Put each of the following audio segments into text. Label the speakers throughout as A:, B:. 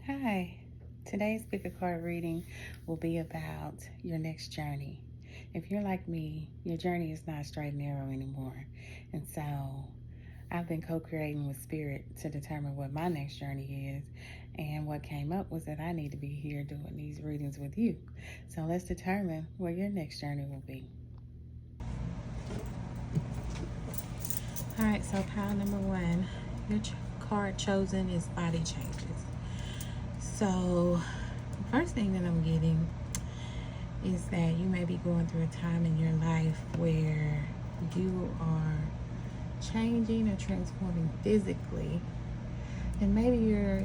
A: Hi, today's pick a card reading will be about your next journey. If you're like me, your journey is not straight and narrow anymore. And so I've been co creating with Spirit to determine what my next journey is. And what came up was that I need to be here doing these readings with you. So let's determine what your next journey will be. All right, so pile number one, your card chosen is body changes. So, the first thing that I'm getting is that you may be going through a time in your life where you are changing or transforming physically. And maybe you're,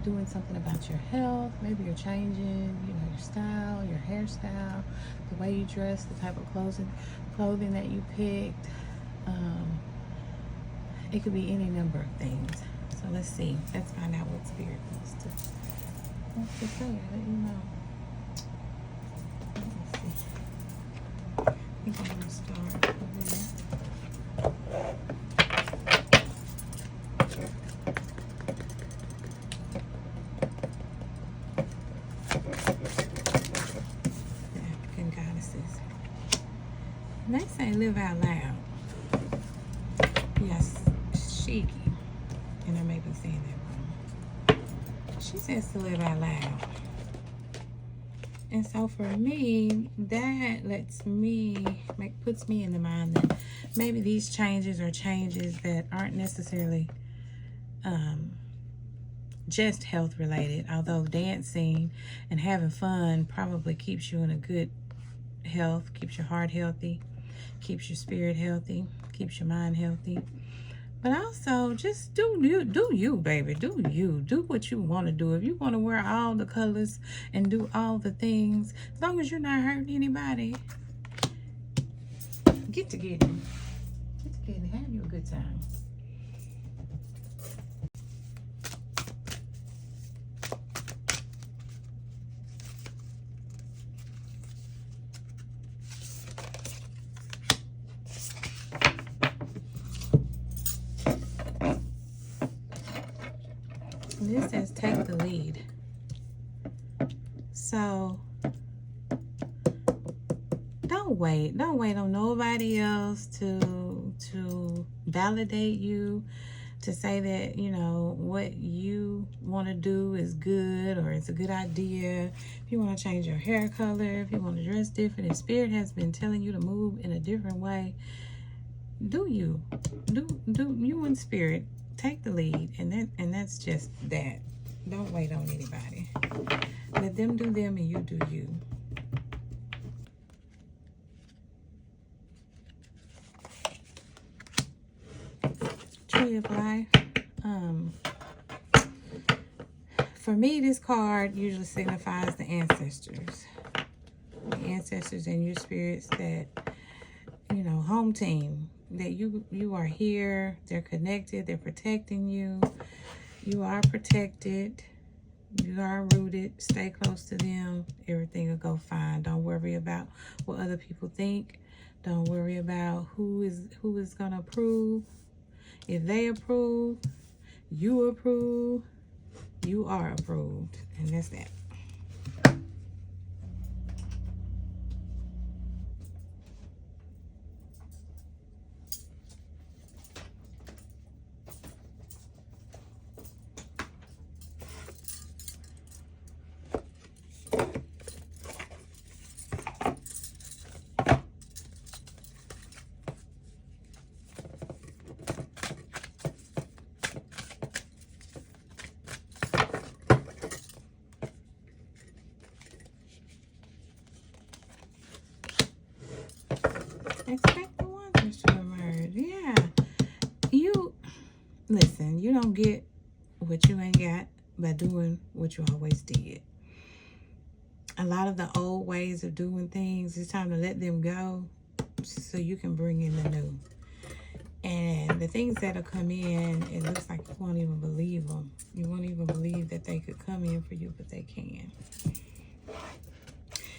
A: doing something about your health. Maybe you're changing, your style, your hairstyle, the way you dress, the type of clothing that you picked. It could be any number of things. So let's see. Let's find out what Spirit wants to say. I didn't know. Let's see. I think I'm going to start with the African goddesses. And they say live out loud. Yes, Shiki. And I may be saying that wrong. She says to live out loud. And so for me, that puts me in the mind that maybe these changes are changes that aren't necessarily just health related, although dancing and having fun probably keeps you in a good health, keeps your heart healthy, keeps your spirit healthy, keeps your mind healthy. But also, just do you, baby. Do you. Do what you want to do. If you want to wear all the colors and do all the things, as long as you're not hurting anybody, get together. Get together. Have you a good time. This says take the lead. So don't wait on nobody else to validate you, to say that what you want to do is good or it's a good idea. If you want to change your hair color, if you want to dress different, if Spirit has been telling you to move in a different way, do you and Spirit take the lead, and that's just that. Don't wait on anybody. Let them do them and you do you. Tree of Life. For me, this card usually signifies the ancestors. The ancestors and your spirits that, home team, that you are here, they're connected, they're protecting you. You are protected. You are rooted. Stay close to them. Everything will go fine. Don't worry about what other people think. Don't worry about who is going to approve. If they approve, you approve, you are approved. And that's that. Expect the wonders to emerge. Yeah. Listen, you don't get what you ain't got by doing what you always did. A lot of the old ways of doing things, it's time to let them go so you can bring in the new. And the things that'll come in, it looks like you won't even believe them. You won't even believe that they could come in for you, but they can.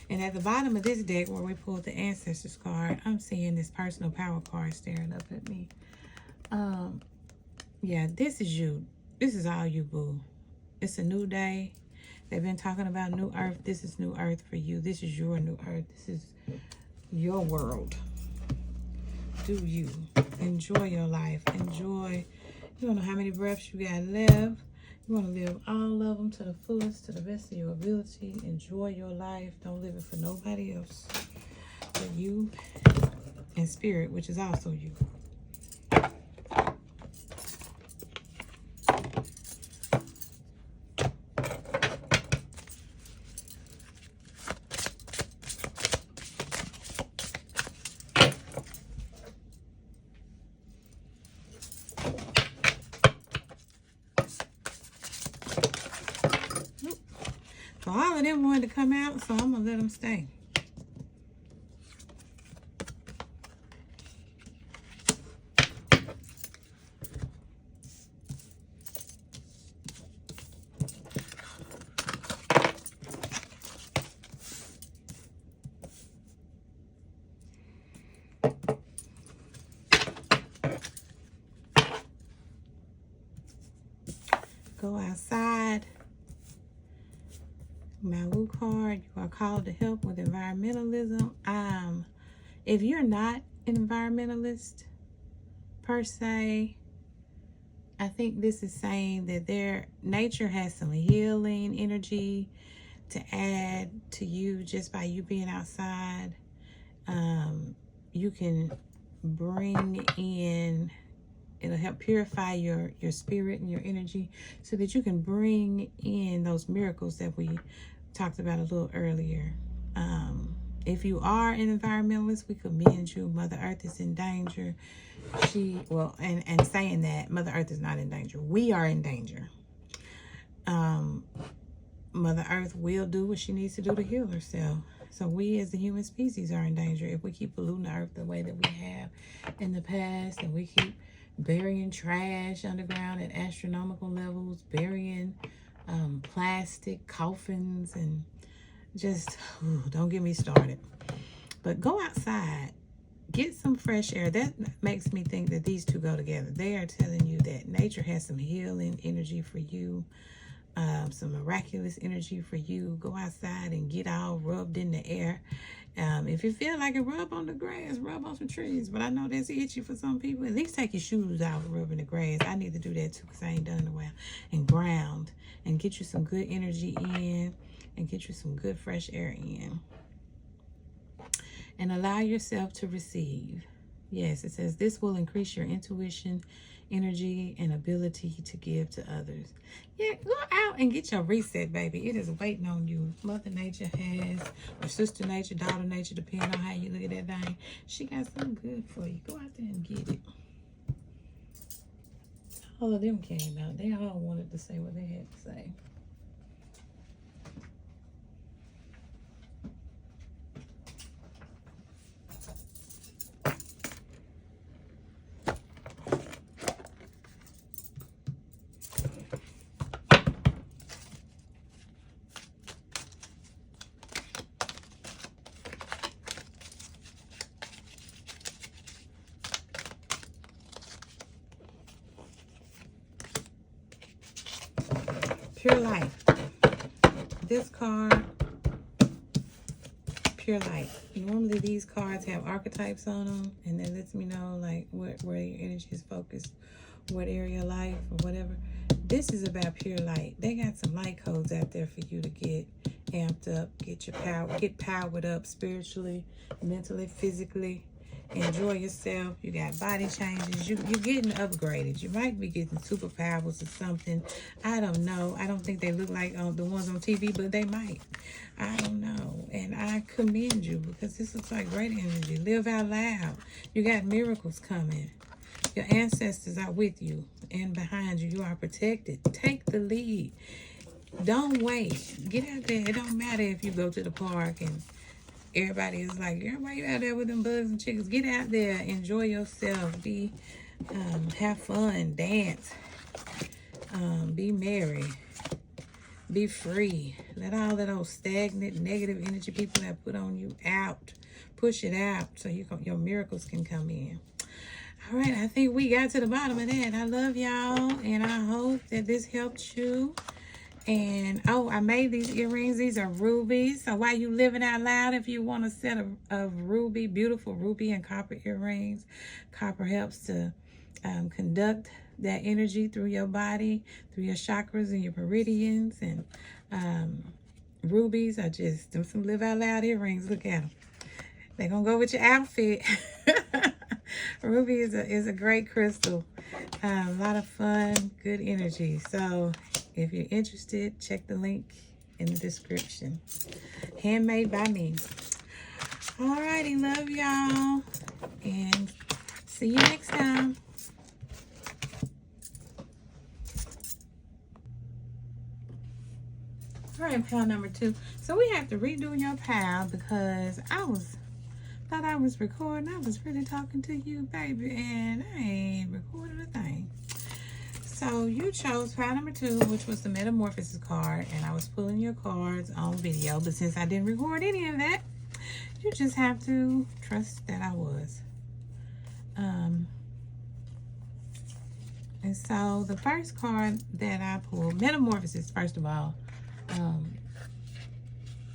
A: And at the bottom of this deck where we pulled the Ancestors card, I'm seeing this personal power card staring up at me. Yeah, this is you. This is all you, boo. It's a new day. They've been talking about new earth. This is new earth for you. This is your new earth. This is your world. Do you enjoy your life? Enjoy. You don't know how many breaths you got left. You want to live all of them to the fullest, to the best of your ability. Enjoy your life. Don't live it for nobody else but you and spirit, which is also you. So all of them wanted to come out, so I'm going to let them stay. Go outside. My Woo card, you are called to help with environmentalism. If you're not an environmentalist per se, I think this is saying that nature has some healing energy to add to you just by you being outside. You can bring in, it'll help purify your spirit and your energy so that you can bring in those miracles that we talked about a little earlier. If you are an environmentalist, we commend you. Mother Earth is in danger. And saying that, Mother Earth is not in danger. We are in danger. Mother Earth will do what she needs to do to heal herself. So we as the human species are in danger if we keep polluting the earth the way that we have in the past, and we keep burying trash underground at astronomical levels, burying plastic coffins, and just, don't get me started. But go outside, get some fresh air. That makes me think that these two go together. They are telling you that nature has some healing energy for you, some miraculous energy for you. Go outside and get all rubbed in the air. If you feel like it, rub on the grass, rub on some trees. But I know that's itchy for some people. At least take your shoes off rubbing the grass. I need to do that too because I ain't done it in a while. And ground and get you some good energy in and get you some good fresh air in. And allow yourself to receive. Yes, it says this will increase your intuition, energy, and ability to give to others. Yeah, go out and get your reset, baby. It is waiting on you. Mother Nature has, or Sister Nature, Daughter Nature, depending on how you look at that thing. She got something good for you. Go out there and get it. All of them came out. They all wanted to say what they had to say. Pure light. This card, pure light. Normally these cards have archetypes on them, and that lets me know like where your energy is focused, what area of life or whatever. This is about pure light. They got some light codes out there for you to get amped up, get powered up spiritually, mentally, physically. Enjoy yourself. You got body changes. You're getting upgraded. You might be getting superpowers or something. I don't know. I don't think they look like the ones on TV, but they might. I don't know. And I commend you because this looks like great energy. Live out loud. You got miracles coming. Your ancestors are with you and behind you. You are protected. Take the lead. Don't wait. Get out there. It don't matter if you go to the park and everybody is like, why you out there with them bugs and chickens? Get out there, enjoy yourself, have fun, dance, be merry, be free. Let all that old stagnant, negative energy people have put on you out. Push it out so your miracles can come in. All right, I think we got to the bottom of that. I love y'all, and I hope that this helped you. And oh, I made these earrings. These are rubies. So while you living out loud, if you want a set of ruby, beautiful ruby and copper earrings, copper helps to conduct that energy through your body, through your chakras and your meridians. And rubies are just some live out loud earrings. Look at them. They're gonna go with your outfit. Ruby is a great crystal. A lot of fun, good energy. So if you're interested, check the link in the description. Handmade by me. Alrighty, love y'all. And see you next time. All right, pile number 2. So we have to redo your pile because thought I was recording. I was really talking to you, baby, and I ain't recording a thing. So you chose pile number 2, which was the Metamorphosis card, and I was pulling your cards on video, but since I didn't record any of that, you just have to trust that I was. And so the first card that I pulled, Metamorphosis, first of all,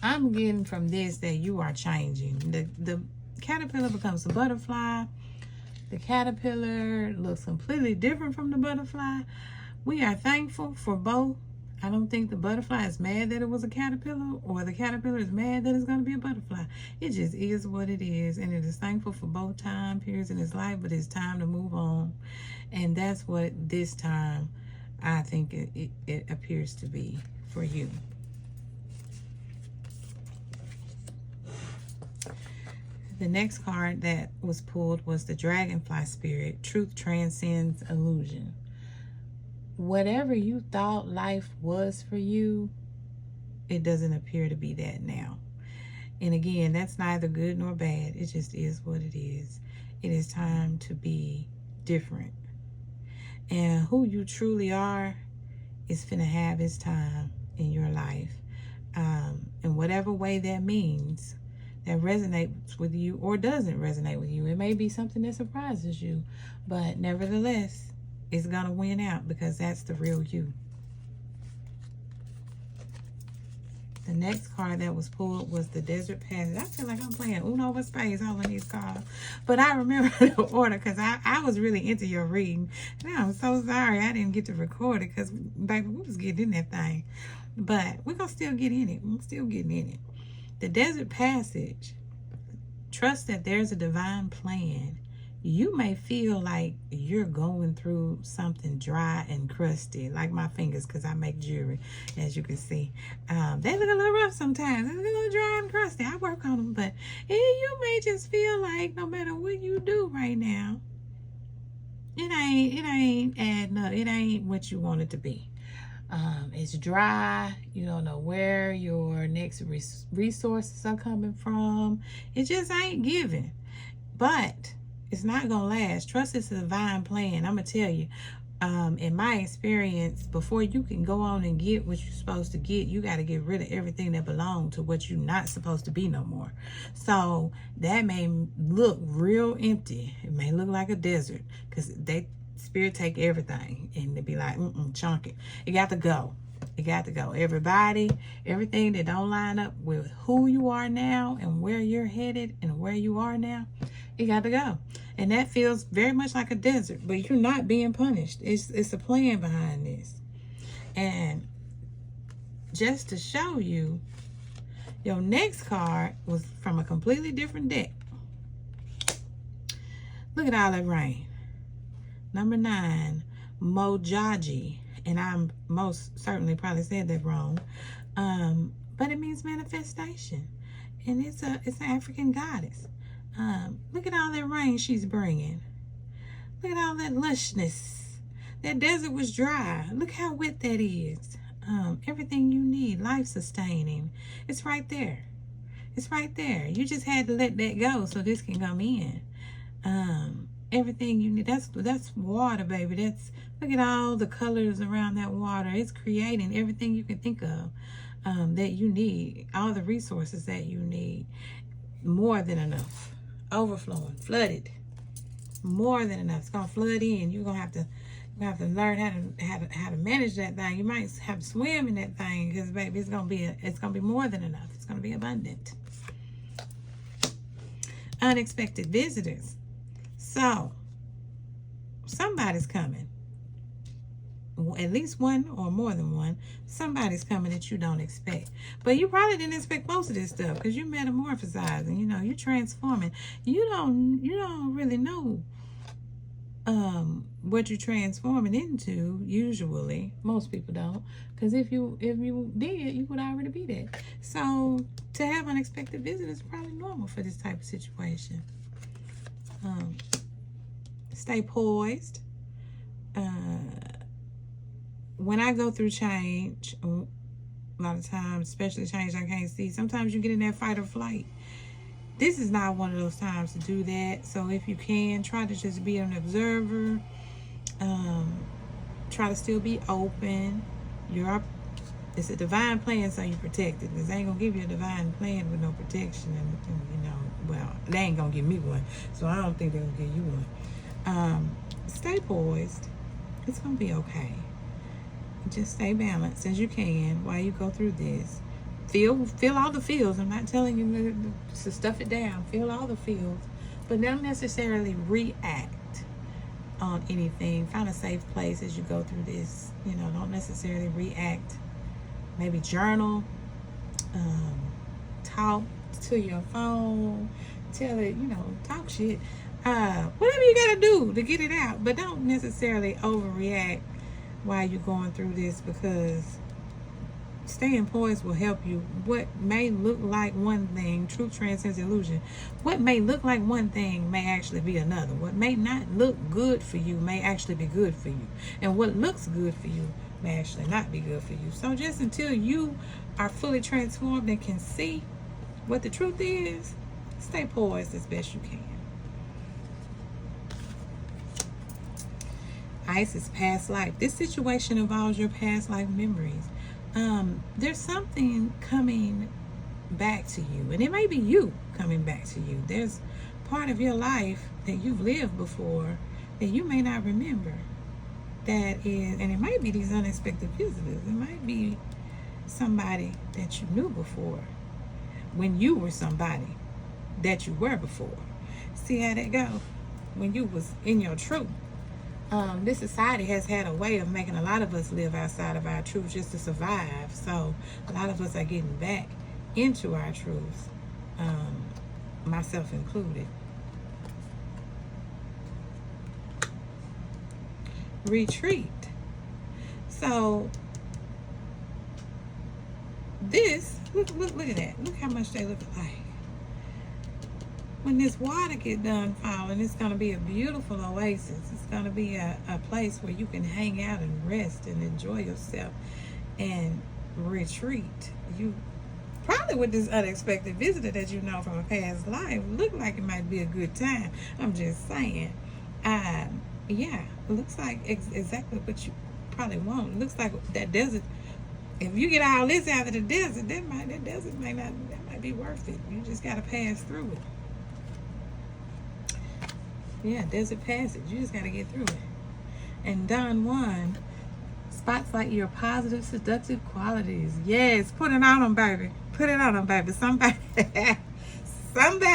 A: I'm getting from this that you are changing. The caterpillar becomes a butterfly. The caterpillar looks completely different from the butterfly. We are thankful for both. I don't think the butterfly is mad that it was a caterpillar, or the caterpillar is mad that it's going to be a butterfly. It just is what it is, and it is thankful for both time periods in its life, but it's time to move on. And that's what this time I think it appears to be for you. The next card that was pulled was the Dragonfly Spirit. Truth transcends illusion. Whatever you thought life was for you, it doesn't appear to be that now. And again, that's neither good nor bad. It just is what it is. It is time to be different. And who you truly are is finna have its time in your life. In whatever way that means, that resonates with you or doesn't resonate with you. It may be something that surprises you, but nevertheless, it's gonna win out because that's the real you. The next card that was pulled was the Desert Passage. I feel like I'm playing Uno with Spades, all of these cards. But I remember the order because I was really into your reading. And I'm so sorry I didn't get to record it because, baby, we was getting in that thing. But we're going to still get in it. We're still getting in it. The Desert Passage. Trust that there's a divine plan. You may feel like you're going through something dry and crusty, like my fingers, because I make jewelry, as you can see. They look a little rough sometimes. They look a little dry and crusty. I work on them, but you may just feel like no matter what you do right now, it ain't adding up. It ain't what you want it to be. It's dry. You don't know where your next resources are coming from. It just ain't giving. But it's not gonna last. Trust it's a divine plan. I'm gonna tell you, in my experience, before you can go on and get what you're supposed to get, you got to get rid of everything that belonged to what you're not supposed to be no more. So that may look real empty. It may look like a desert because they spirit take everything and they be like, chunk it. It got to go. It got to go. Everybody, everything that don't line up with who you are now and where you're headed and where you are now, it got to go. And that feels very much like a desert, but you're not being punished. It's a plan behind this. And just to show you, your next card was from a completely different deck. Look at all that rain. Number 9, Mojaji. And I'm most certainly probably said that wrong. But it means manifestation. And it's an African goddess. Look at all that rain she's bringing. Look at all that lushness. That desert was dry. Look how wet that is. Everything you need, life sustaining. It's right there. It's right there. You just had to let that go so this can come in. Everything you need. That's water, baby. Look at all the colors around that water. It's creating everything you can think of that you need. All the resources that you need. More than enough. Overflowing, flooded. More than enough. It's gonna flood in. You're gonna have to You have to learn how to manage that thing. You might have to swim in that thing because, baby, it's gonna be more than enough. It's gonna be abundant. Unexpected visitors. So somebody's coming. At least one or more than one. Somebody's coming that you don't expect. But you probably didn't expect most of this stuff because you're metamorphosizing. You know, you're transforming. You don't really know what you're transforming into. Usually, most people don't, because if you did, you would already be there. So to have unexpected visitors is probably normal for this type of situation. Stay poised. When I go through change, a lot of times, especially change I can't see, sometimes you get in that fight or flight. This is not one of those times to do that. So if you can, try to just be an observer. Try to still be open. It's a divine plan, so you're protected. This ain't gonna give you a divine plan with no protection, and well, they ain't gonna give me one, so I don't think they're gonna give you one. Stay poised. It's gonna be okay. Just stay balanced as you can while you go through this. Feel all the feels. I'm not telling you to stuff it down. Feel all the feels, but don't necessarily react on anything. Find a safe place as you go through this. Don't necessarily react. Maybe journal, talk to your phone, tell it, talk shit. Whatever you gotta do to get it out, but don't necessarily overreact while you're going through this, because staying poised will help you. What may look like one thing, truth transcends illusion. What may look like one thing may actually be another. What may not look good for you may actually be good for you. And what looks good for you may actually not be good for you. So just until you are fully transformed and can see what the truth is, stay poised as best you can. Ice is past life. This situation involves your past life memories. There's something coming back to you, and it may be you coming back to you. There's part of your life that you've lived before that you may not remember. And it might be these unexpected visitors. It might be somebody that you knew before when you were somebody that you were before. See how that go? When you was in your truth. This society has had a way of making a lot of us live outside of our truth just to survive. So a lot of us are getting back into our truth, myself included. Retreat. So this, look at that. Look how much they look alike. When this water get done falling, it's going to be a beautiful oasis. It's going to be a place where you can hang out and rest and enjoy yourself and retreat. You probably, with this unexpected visitor that you know from a past life, look like it might be a good time. I'm just saying. Yeah, it looks like exactly what you probably want. It looks like that desert. If you get all this out of the desert, that desert might be worth it. You just got to pass through it. Yeah, desert passage. You just got to get through it. And Don Juan, spotlight your positive, seductive qualities. Yes, put it on them, baby. Put it on them, baby. Somebody coming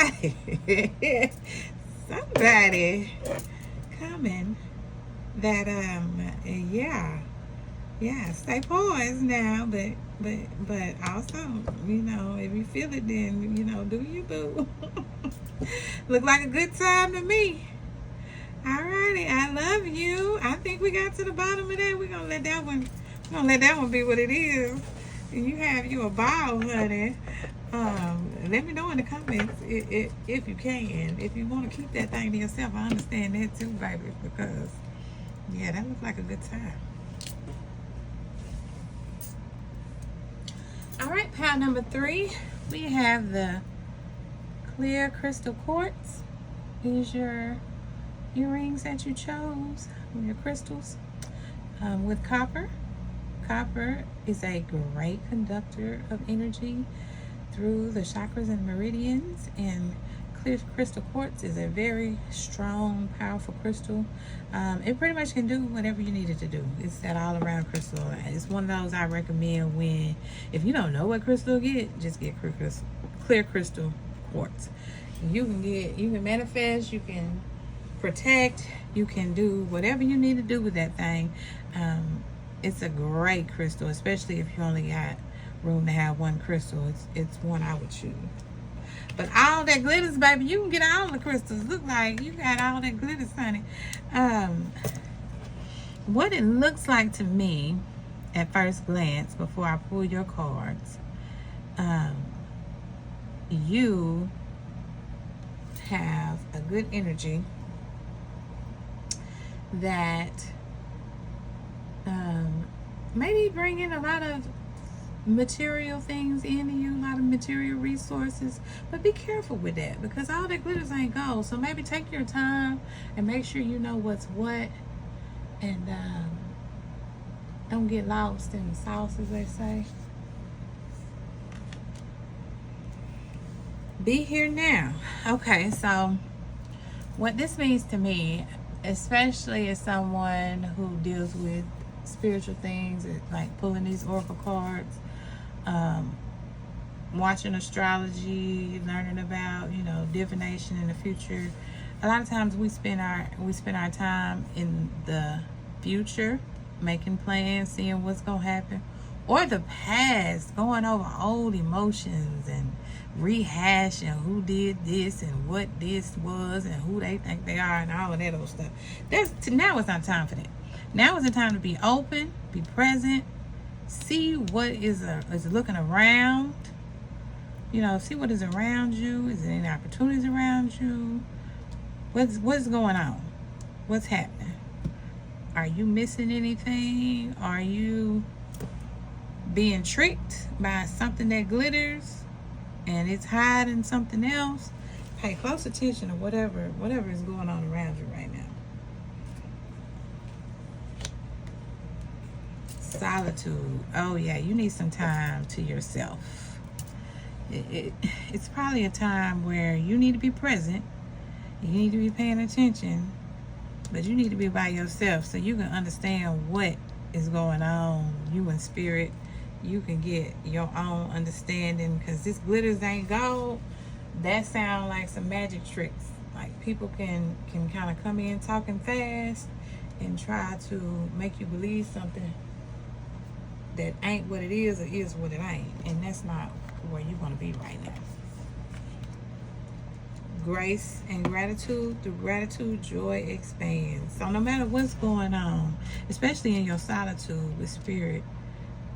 A: that, stay poised now, but also, if you feel it, then, do you, boo? Look like a good time to me. Alrighty, I love you. I think we got to the bottom of that. We're gonna let that one be what it is. And you have you a ball, honey. Let me know in the comments if you can. If you want to keep that thing to yourself, I understand that too, baby, because that looks like a good time. Alright, pile number 3. We have the clear crystal quartz. Is your earrings that you chose, your crystals, with copper. Copper is a great conductor of energy through the chakras and meridians, and clear crystal quartz is a very strong, powerful crystal. It pretty much can do whatever you need it to do. It's that all-around crystal. It's one of those I recommend when, if you don't know what crystal to get, just get clear crystal quartz. You can manifest, you can protect, you can do whatever you need to do with that thing. It's a great crystal, especially if you only got room to have one crystal. It's one I would choose. But all that glitters, baby, you can get all the crystals. Look like you got all that glitters, honey. What it looks like to me at first glance, before I pull your cards, you have a good energy that maybe bringing a lot of material things into you, a lot of material resources, but be careful with that, because all that glitters ain't gold. So maybe take your time and make sure you know what's what, and don't get lost in the sauce, as they say. Be here now. Okay, so what this means to me, especially as someone who deals with spiritual things, like pulling these oracle cards, watching astrology, learning about, divination in the future. A lot of times we spend our time in the future, making plans, seeing what's gonna happen, or the past, going over old emotions and rehashing who did this and what this was and who they think they are and all of that old stuff. Now it's not time for that. Now is the time to be open, be present, see what is looking around. See what is around you. Is there any opportunities around you? What's going on? What's happening? Are you missing anything? Are you being tricked by something that glitters and it's hiding something else? Pay close attention to whatever is going on around you right now. Solitude. Oh yeah, you need some time to yourself. It's probably a time where you need to be present, you need to be paying attention, but you need to be by yourself so you can understand what is going on. You in spirit, you can get your own understanding, because this glitters ain't gold. That sound like some magic tricks. Like people can kind of come in talking fast and try to make you believe something that ain't what it is or is what it ain't, and that's not where you want to be right now. Grace and gratitude. Through gratitude, joy expands. So no matter what's going on, especially in your solitude with spirit,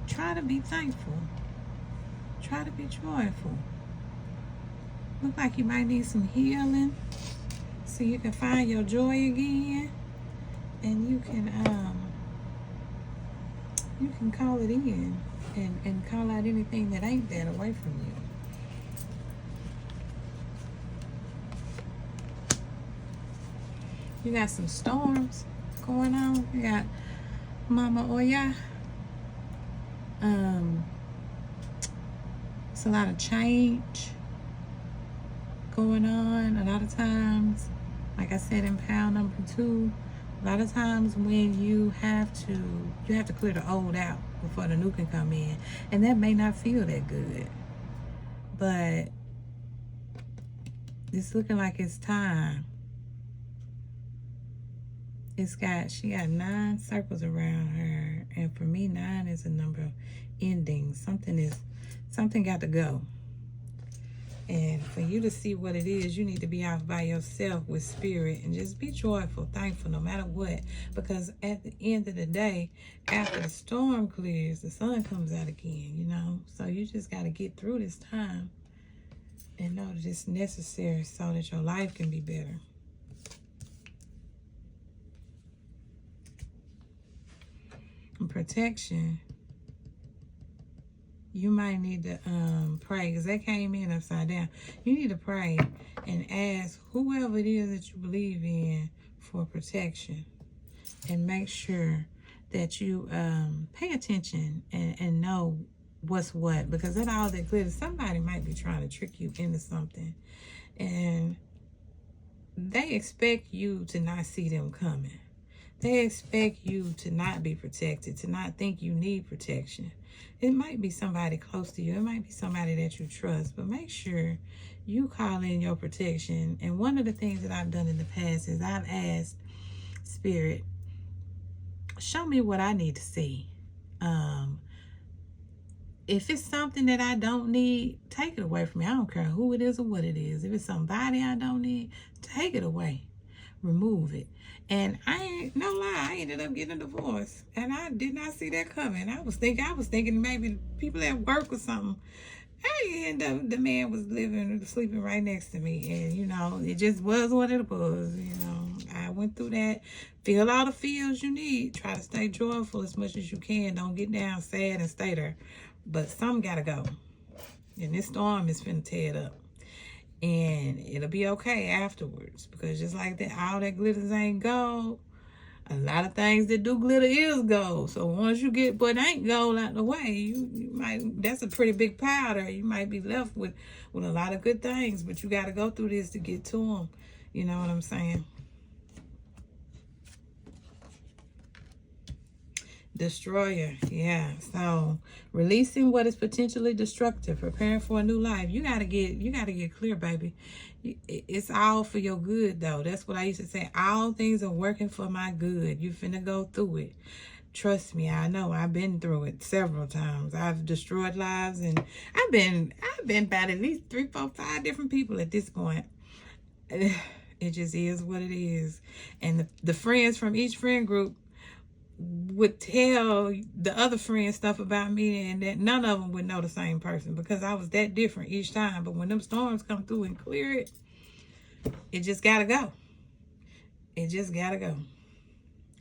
A: try to be thankful. Try to be joyful. Look like you might need some healing so you can find your joy again, and you can call it in and call out anything that ain't that away from you. You got some storms going on. You got Mama Oya. It's a lot of change going on. A lot of times, like I said in pile number 2, a lot of times when you have to clear the old out before the new can come in, and that may not feel that good, but it's looking like it's time. She got 9 circles around her, and for me, 9 is a number of endings. Something got to go. And for you to see what it is, you need to be out by yourself with spirit and just be joyful, thankful, no matter what. Because at the end of the day, after the storm clears, the sun comes out again, So you just got to get through this time and know that it's necessary so that your life can be better. And protection. You might need to pray, because that came in upside down. You need to pray and ask whoever it is that you believe in for protection, and make sure that you pay attention and know what's what, because that all that glitters, somebody might be trying to trick you into something And they expect you to not see them coming. They expect you to not be protected, to not think you need protection. It might be somebody close to you. It might be somebody that you trust, but make sure you call in your protection. And one of the things that I've done in the past is I've asked Spirit, show me what I need to see. If it's something that I don't need, take it away from me. I don't care who it is or what it is. If it's somebody I don't need, take it away. Remove it. And I ain't no lie, I ended up getting a divorce. And I did not see that coming. I was thinking maybe people at work or something. I ended up, the man was sleeping right next to me. And, you know, it just was what it was. You know, I went through that. Feel all the feels you need. Try to stay joyful as much as you can. Don't get down sad and stay there. But some gotta go. And this storm is finna tear it up. And it'll be okay afterwards. Because just like that, all that glitters ain't gold. A lot of things that do glitter is gold. So once you get what ain't gold out the way, you might, that's a pretty big powder. You might be left with a lot of good things. But you gotta go through this to get to them. You know what I'm saying? Destroyer, yeah. So releasing what is potentially destructive, preparing for a new life. You gotta get clear, baby. It's all for your good, though. That's what I used to say. All things are working for my good. You finna go through it. Trust me, I know. I've been through it several times. I've destroyed lives, and I've been about at least 3, 4, 5 different people at this point. It just is what it is. And the friends from each friend group would tell the other friends stuff about me, and that none of them would know the same person because I was that different each time. But when them storms come through and clear it, it just gotta go. It just gotta go.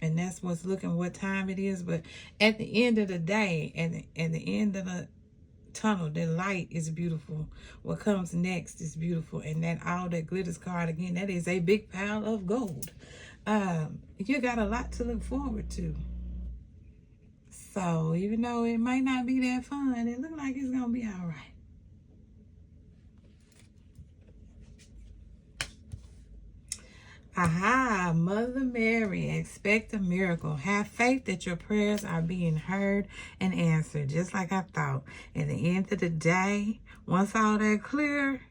A: And that's what's looking what time it is. But at the end of the day, at the end of the tunnel, the light is beautiful. What comes next is beautiful. And that all that glitters card, again, that is a big pile of gold. You got a lot to look forward to. So even though it might not be that fun, it looks like it's gonna be all right. Aha, Mother Mary, expect a miracle. Have faith that your prayers are being heard and answered, just like I thought. At the end of the day, once all that clear,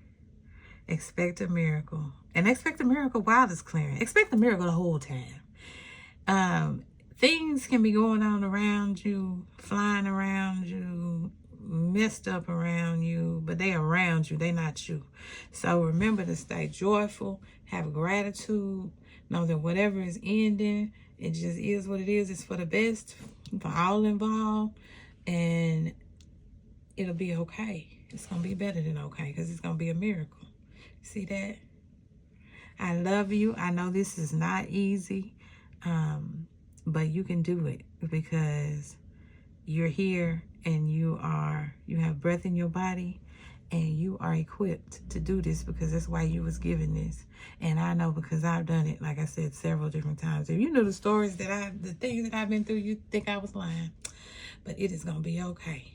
A: expect a miracle. And expect a miracle while it's clearing. Expect a miracle the whole time. Things can be going on around you, flying around you, messed up around you, but they around you, they not you. So remember to stay joyful, have gratitude, know that whatever is ending, it just is what it is. It's for the best, for all involved, and it'll be okay. It's going to be better than okay, because it's going to be a miracle. See that? I love you. I know this is not easy, but you can do it because you're here and you have breath in your body and you are equipped to do this because that's why you was given this. And I know because I've done it, like I said, several different times. If you knew the stories the things that I've been through, you'd think I was lying. But it is going to be okay.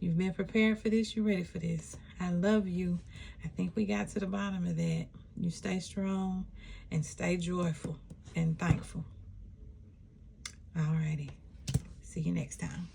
A: You've been prepared for this. You're ready for this. I love you. I think we got to the bottom of that. You stay strong and stay joyful and thankful. Alrighty. See you next time.